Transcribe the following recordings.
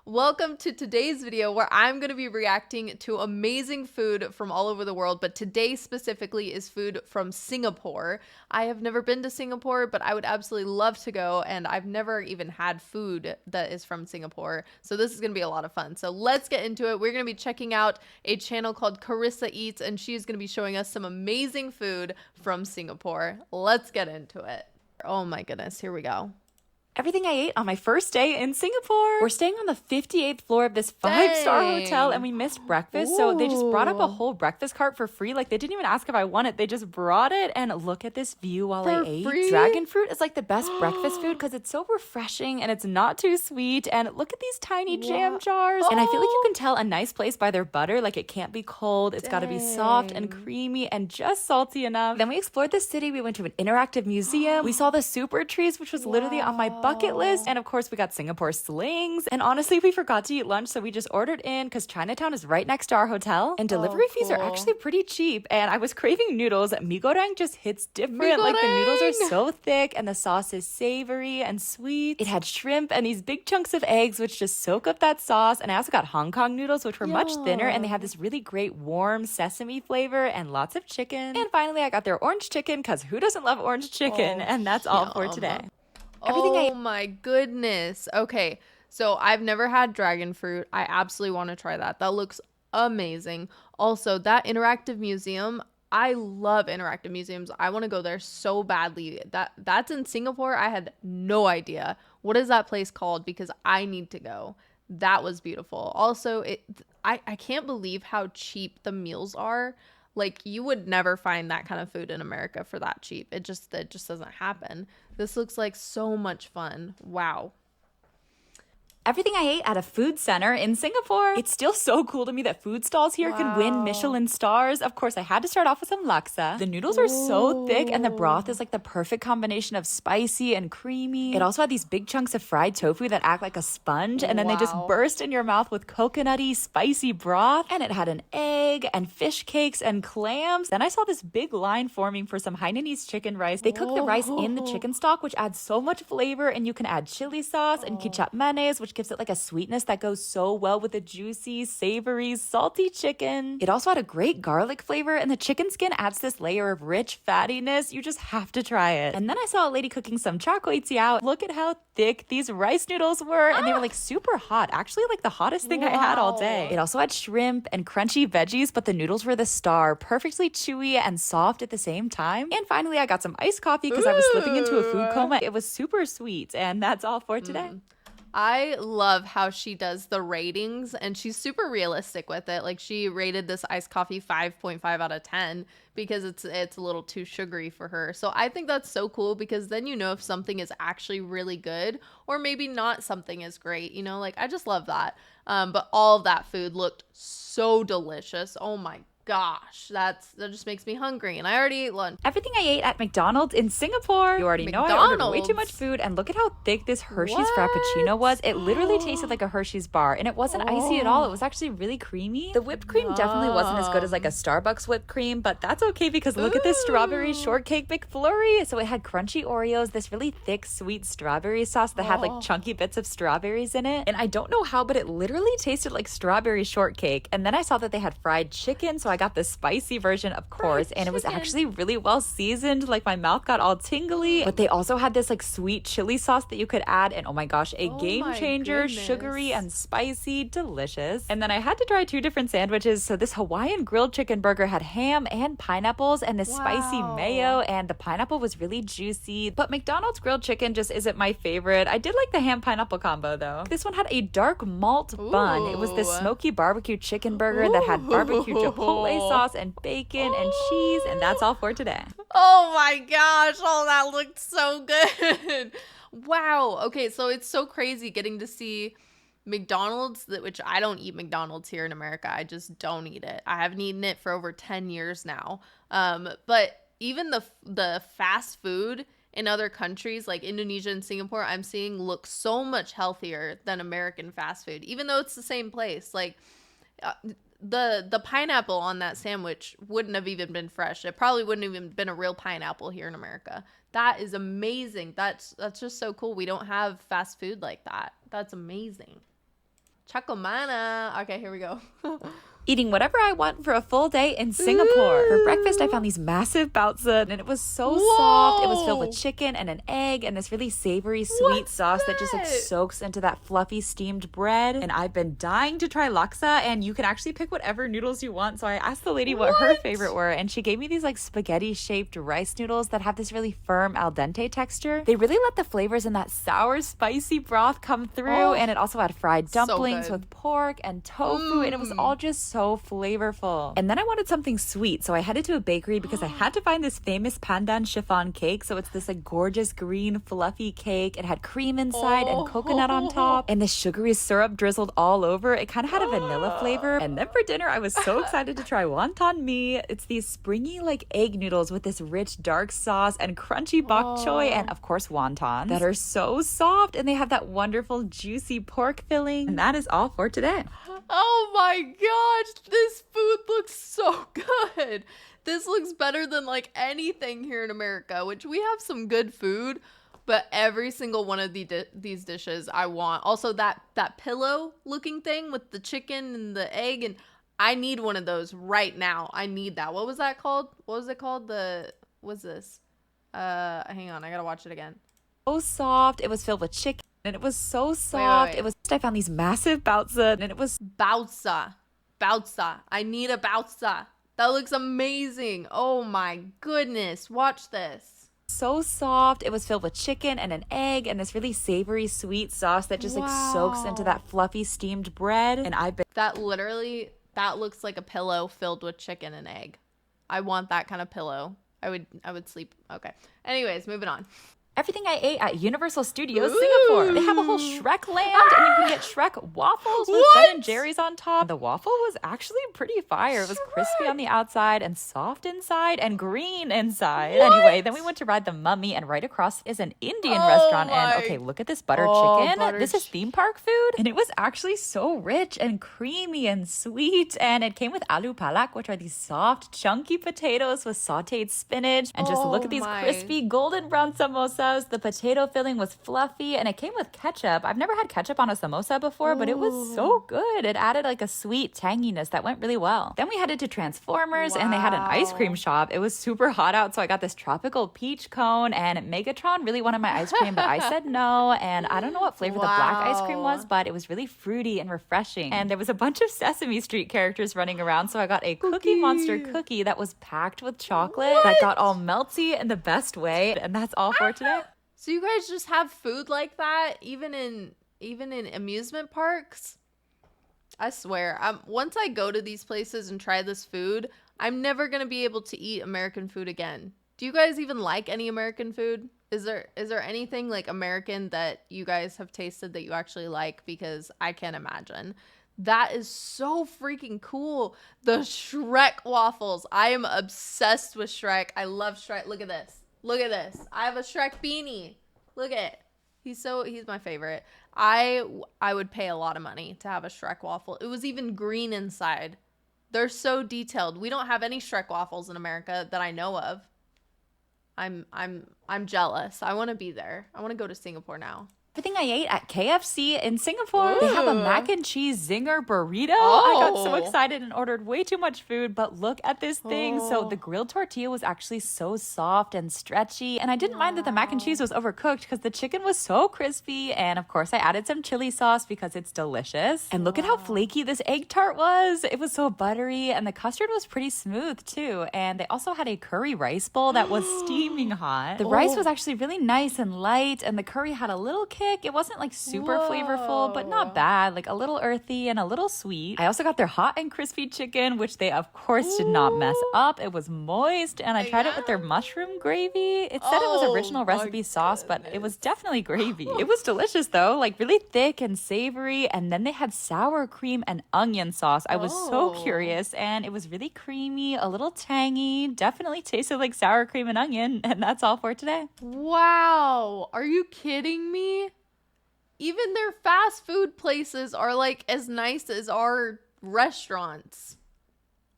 Welcome to today's video where I'm going to be reacting to amazing food from all over the world, but today specifically is food from Singapore. I have never been to Singapore, but I would absolutely love to go, and I've never even had food that is from Singapore, so this is going to be a lot of fun. So let's get into it. We're going to be checking out a channel called KarissaEats, and she's going to be showing us some amazing food from Singapore. Let's get into it. Oh my goodness, here we go. Everything I ate on my first day in Singapore. We're staying on the 58th floor of this 5-star hotel, and we missed breakfast. So they just brought up a whole breakfast cart for free. Like, they didn't even ask if I wanted it. They just brought it. And look at this view while I ate. Free? Dragon fruit is like the best breakfast food because it's so refreshing and it's not too sweet. And look at these tiny jam jars. And I feel like you can tell a nice place by their butter. Like, it can't be cold. It's got to be soft and creamy and just salty enough. Then we explored the city. We went to an interactive museum. We saw the super trees, which was literally on my bucket list. And of course, we got Singapore slings. And honestly, we forgot to eat lunch, so we just ordered in because Chinatown is right next to our hotel. And delivery fees are actually pretty cheap. And I was craving noodles. Mee goreng just hits different. Like, the noodles are so thick and the sauce is savory and sweet. It had shrimp and these big chunks of eggs, which just soak up that sauce. And I also got Hong Kong noodles, which were much thinner. And they had this really great warm sesame flavor and lots of chicken. And finally, I got their orange chicken because who doesn't love orange chicken? And that's all for today. Oh my goodness. Okay, so I've never had dragon fruit. I absolutely want to try that. That looks amazing. Also, that interactive museum, I love interactive museums. I want to go there so badly. That's in Singapore. I had no idea. What is that place called? Because I need to go. That was beautiful. Also, I can't believe how cheap the meals are. Like, you would never find that kind of food in America for that cheap. It just doesn't happen. This looks like so much fun. Wow. Everything I ate at a food center in Singapore. It's still so cool to me that food stalls here can win Michelin stars. Of course, I had to start off with some laksa. The noodles are so thick and the broth is like the perfect combination of spicy and creamy. It also had these big chunks of fried tofu that act like a sponge, and then they just burst in your mouth with coconutty, spicy broth. And it had an egg and fish cakes and clams. Then I saw this big line forming for some Hainanese chicken rice. They cook the rice in the chicken stock, which adds so much flavor, and you can add chili sauce and ketchup mayonnaise, which gives it like a sweetness that goes so well with the juicy, savory, salty chicken. It also had a great garlic flavor, and the chicken skin adds this layer of rich fattiness. You just have to try it. And then I saw a lady cooking some char kway teow. Look at how thick these rice noodles were, and they were like super hot. Actually, like the hottest thing I had all day. It also had shrimp and crunchy veggies, but the noodles were the star, perfectly chewy and soft at the same time. And finally, I got some iced coffee because I was slipping into a food coma. It was super sweet, and that's all for today. I love how she does the ratings, and she's super realistic with it. Like, she rated this iced coffee 5.5 out of 10 because it's a little too sugary for her. So I think that's so cool, because then you know if something is actually really good or maybe not something is great, you know? Like, I just love that. But all of that food looked so delicious. Oh my gosh, that just makes me hungry, and I already ate lunch. Everything I ate at McDonald's in Singapore. You already know I ordered way too much food, and look at how thick this Hershey's Frappuccino was. It literally tasted like a Hershey's bar, and it wasn't icy at all. It was actually really creamy. The whipped cream definitely wasn't as good as like a Starbucks whipped cream, but that's okay because look at this strawberry shortcake McFlurry. So it had crunchy Oreos, this really thick, sweet strawberry sauce that had like chunky bits of strawberries in it. And I don't know how, but it literally tasted like strawberry shortcake. And then I saw that they had fried chicken, so I got the spicy version, of course, and it was actually really well seasoned. Like, my mouth got all tingly. But they also had this like sweet chili sauce that you could add, and oh my gosh, a game changer. Sugary and spicy, delicious. And then I had to try 2 different sandwiches. So this Hawaiian grilled chicken burger had ham and pineapples and this spicy mayo, and the pineapple was really juicy. But McDonald's grilled chicken just isn't my favorite. I did like the ham pineapple combo though. This one had a dark malt bun. It was this smoky barbecue chicken burger that had barbecue chipotle sauce and bacon and cheese, and that's all for today. Oh my gosh, oh, that looked so good. Wow. Okay, so it's so crazy getting to see McDonald's, which I don't eat McDonald's here in America. I just don't eat it. I haven't eaten it for over 10 years now. But even the fast food in other countries like Indonesia and Singapore, I'm seeing look so much healthier than American fast food, even though it's the same place. Like, the pineapple on that sandwich wouldn't have even been fresh. It probably wouldn't even been a real pineapple here in America. That is amazing. That's just so cool. We don't have fast food like that. That's amazing. Chacomana. Okay, here we go. Eating whatever I want for a full day in Singapore. For breakfast, I found these massive baozi, and it was so soft. It was filled with chicken and an egg and this really savory, sweet sauce that just like soaks into that fluffy steamed bread. And I've been dying to try laksa, and you can actually pick whatever noodles you want. So I asked the lady what her favorite were, and she gave me these like spaghetti-shaped rice noodles that have this really firm al dente texture. They really let the flavors in that sour, spicy broth come through, and it also had fried dumplings with pork and tofu, and it was all just so flavorful. And then I wanted something sweet, so I headed to a bakery because I had to find this famous pandan chiffon cake. So it's this like gorgeous green fluffy cake. It had cream inside and coconut on top, and the sugary syrup drizzled all over. It kind of had a vanilla flavor. And then for dinner, I was so excited to try wonton mee. It's these springy like egg noodles with this rich dark sauce and crunchy bok choy and of course wontons that are so soft, and they have that wonderful juicy pork filling. And that is all for today. Oh my gosh, this food looks so good. This looks better than like anything here in America, which we have some good food, but every single one of these dishes I want. Also that pillow looking thing with the chicken and the egg, and I need one of those right now. I need that. What was that called? What was it called? What's this? Hang on, I gotta watch it again. So soft. It was filled with chicken. And it was so soft. Wait. I found these massive baozi, and it was Baozi. I need a baozi. That looks amazing. Oh my goodness. Watch this. so soft. It was filled with chicken and an egg and this really savory sweet sauce that just like soaks into that fluffy steamed bread. And that looks like a pillow filled with chicken and egg. I want that kind of pillow. I would sleep. Okay. Anyways, moving on. Everything I ate at Universal Studios Singapore. They have a whole Shrek land, and you can get Shrek waffles with Ben & Jerry's on top. The waffle was actually pretty fire. It was crispy on the outside and soft inside and green inside. Anyway, then we went to ride the Mummy, and right across is an Indian restaurant. And okay, look at this butter chicken. This is theme park food, and it was actually so rich and creamy and sweet. And it came with aloo palak, which are these soft, chunky potatoes with sauteed spinach. And just look at these crispy golden brown samosas. The potato filling was fluffy, and it came with ketchup. I've never had ketchup on a samosa before, but it was so good. It added like a sweet tanginess that went really well. Then we headed to Transformers, and they had an ice cream shop. It was super hot out, so I got this tropical peach cone, and Megatron really wanted my ice cream, but I said no. And I don't know what flavor the black ice cream was, but it was really fruity and refreshing. And there was a bunch of Sesame Street characters running around, so I got a Cookie Monster cookie that was packed with chocolate that got all melty in the best way. And that's all for today. So you guys just have food like that even in amusement parks? I swear, once I go to these places and try this food, I'm never going to be able to eat American food again. Do you guys even like any American food? Is there anything like American that you guys have tasted that you actually like? Because I can't imagine. That is so freaking cool. The Shrek waffles. I am obsessed with Shrek. I love Shrek. Look at this. Look at this. I have a Shrek beanie. Look at it. He's my favorite. I would pay a lot of money to have a Shrek waffle. It was even green inside. They're so detailed. We don't have any Shrek waffles in America that I know of. I'm jealous. I want to be there. I want to go to Singapore now. Everything I ate at KFC in Singapore. They have a mac and cheese zinger burrito. I got so excited and ordered way too much food, but look at this thing. So the grilled tortilla was actually so soft and stretchy, and I didn't mind that the mac and cheese was overcooked because the chicken was so crispy, and of course I added some chili sauce because it's delicious. And look at how flaky this egg tart was. It was so buttery, and the custard was pretty smooth too. And they also had a curry rice bowl that was steaming hot. The rice was actually really nice and light, and the curry had a little kick. It wasn't like super flavorful, but not bad, like a little earthy and a little sweet. I also got their hot and crispy chicken, which they of course did not mess up. It was moist, and I tried it with their mushroom gravy. It said it was original recipe sauce, but it was definitely gravy. It was delicious though, like really thick and savory. And then they had sour cream and onion sauce. I was so curious, and it was really creamy, a little tangy, definitely tasted like sour cream and onion. And that's all for today. Wow. Are you kidding me? Even their fast food places are like as nice as our restaurants.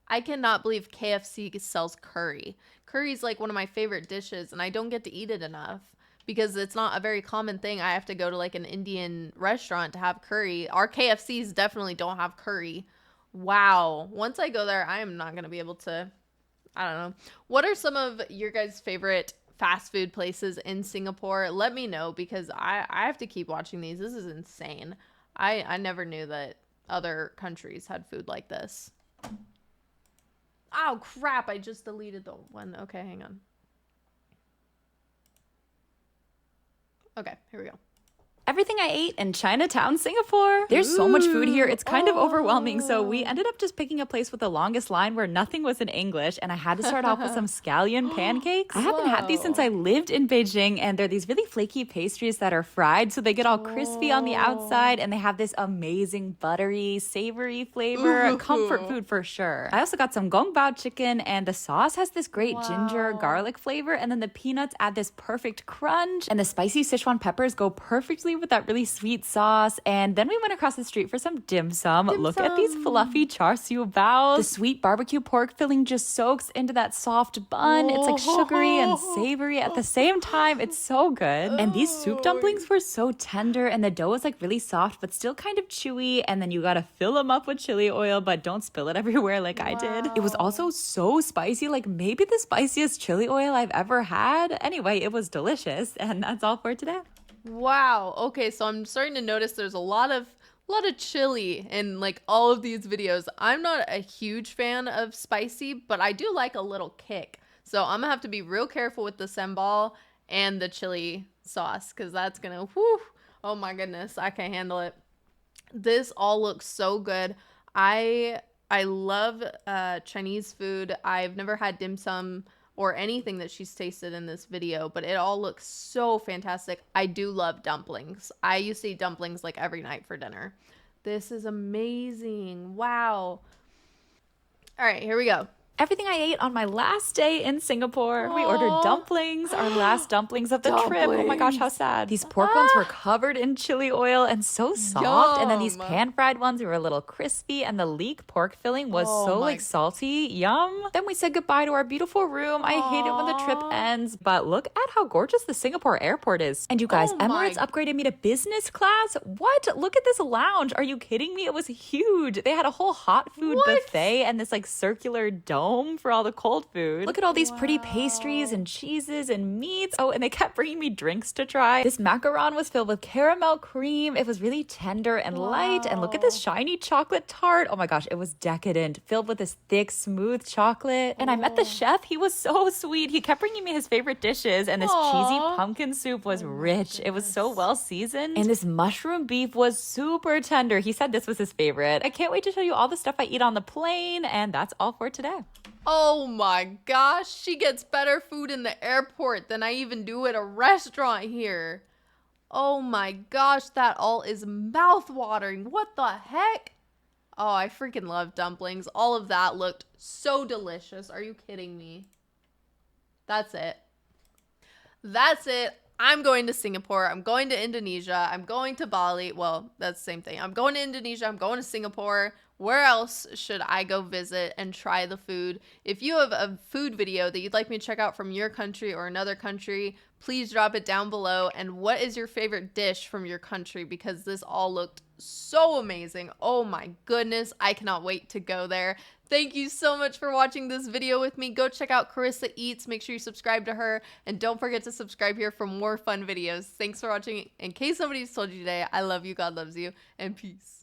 I cannot believe KFC sells curry. Curry is like one of my favorite dishes, and I don't get to eat it enough because it's not a very common thing. I have to go to like an Indian restaurant to have curry. Our KFCs definitely don't have curry. Wow. Once I go there, I am not going to be able to, I don't know. What are some of your guys' favorite fast food places in Singapore? Let me know, because I have to keep watching these. This is insane. I never knew that other countries had food like this. Oh, crap. I just deleted the one. Okay, hang on. Okay, here we go. Everything I ate in Chinatown, Singapore. There's so much food here, it's kind of overwhelming. So we ended up just picking a place with the longest line where nothing was in English, and I had to start off with some scallion pancakes. I haven't had these since I lived in Beijing, and they're these really flaky pastries that are fried, so they get all crispy on the outside, and they have this amazing buttery, savory flavor. Comfort food for sure. I also got some gong bao chicken, and the sauce has this great ginger garlic flavor, and then the peanuts add this perfect crunch, and the spicy Sichuan peppers go perfectly with that really sweet sauce. And then we went across the street for some dim sum. Look at these fluffy char siu baos. The sweet barbecue pork filling just soaks into that soft bun. It's like sugary and savory at the same time. It's so good. And these soup dumplings were so tender, and the dough is like really soft but still kind of chewy. And then you gotta fill them up with chili oil, but don't spill it everywhere like I did. It was also so spicy, like maybe the spiciest chili oil I've ever had. Anyway, it was delicious, and that's all for today. Wow. Okay, so I'm starting to notice there's a lot of chili in like all of these videos. I'm not a huge fan of spicy, but I do like a little kick. So I'm gonna have to be real careful with the sambal and the chili sauce, because that's gonna, whew, oh my goodness, I can't handle it. This all looks so good. I love Chinese food. I've never had dim sum or anything that she's tasted in this video, but it all looks so fantastic. I do love dumplings. I used to eat dumplings like every night for dinner. This is amazing. Wow. All right, here we go. Everything I ate on my last day in Singapore. We ordered dumplings, our last dumplings of the trip. Oh my gosh, how sad. These pork ones were covered in chili oil and so soft. And then these pan-fried ones were a little crispy, and the leek pork filling was so like salty. Yum. Then we said goodbye to our beautiful room. I hate it when the trip ends, but look at how gorgeous the Singapore airport is. And you guys, Emirates upgraded me to business class. What? Look at this lounge. Are you kidding me? It was huge. They had a whole hot food buffet and this like circular dome for all the cold food. Look at all these pretty pastries and cheeses and meats. Oh, and they kept bringing me drinks to try. This macaron was filled with caramel cream. It was really tender and light. And look at this shiny chocolate tart. Oh my gosh, it was decadent, filled with this thick, smooth chocolate. And I met the chef. He was so sweet. He kept bringing me his favorite dishes, and this cheesy pumpkin soup was rich. It was so well seasoned. And this mushroom beef was super tender. He said this was his favorite. I can't wait to show you all the stuff I eat on the plane. And that's all for today. Oh my gosh, she gets better food in the airport than I even do at a restaurant here. Oh my gosh, that all is mouth-watering. What the heck? Oh, I freaking love dumplings. All of that looked so delicious. Are you kidding me? That's it. That's it. I'm going to Singapore. I'm going to Indonesia. I'm going to Bali. Well, that's the same thing. I'm going to Indonesia. I'm going to Singapore. Where else should I go visit and try the food? If you have a food video that you'd like me to check out from your country or another country, please drop it down below. And what is your favorite dish from your country? Because this all looked so amazing. Oh my goodness. I cannot wait to go there. Thank you so much for watching this video with me. Go check out KarissaEats. Make sure you subscribe to her. And don't forget to subscribe here for more fun videos. Thanks for watching. In case somebody's told you today, I love you, God loves you, and peace.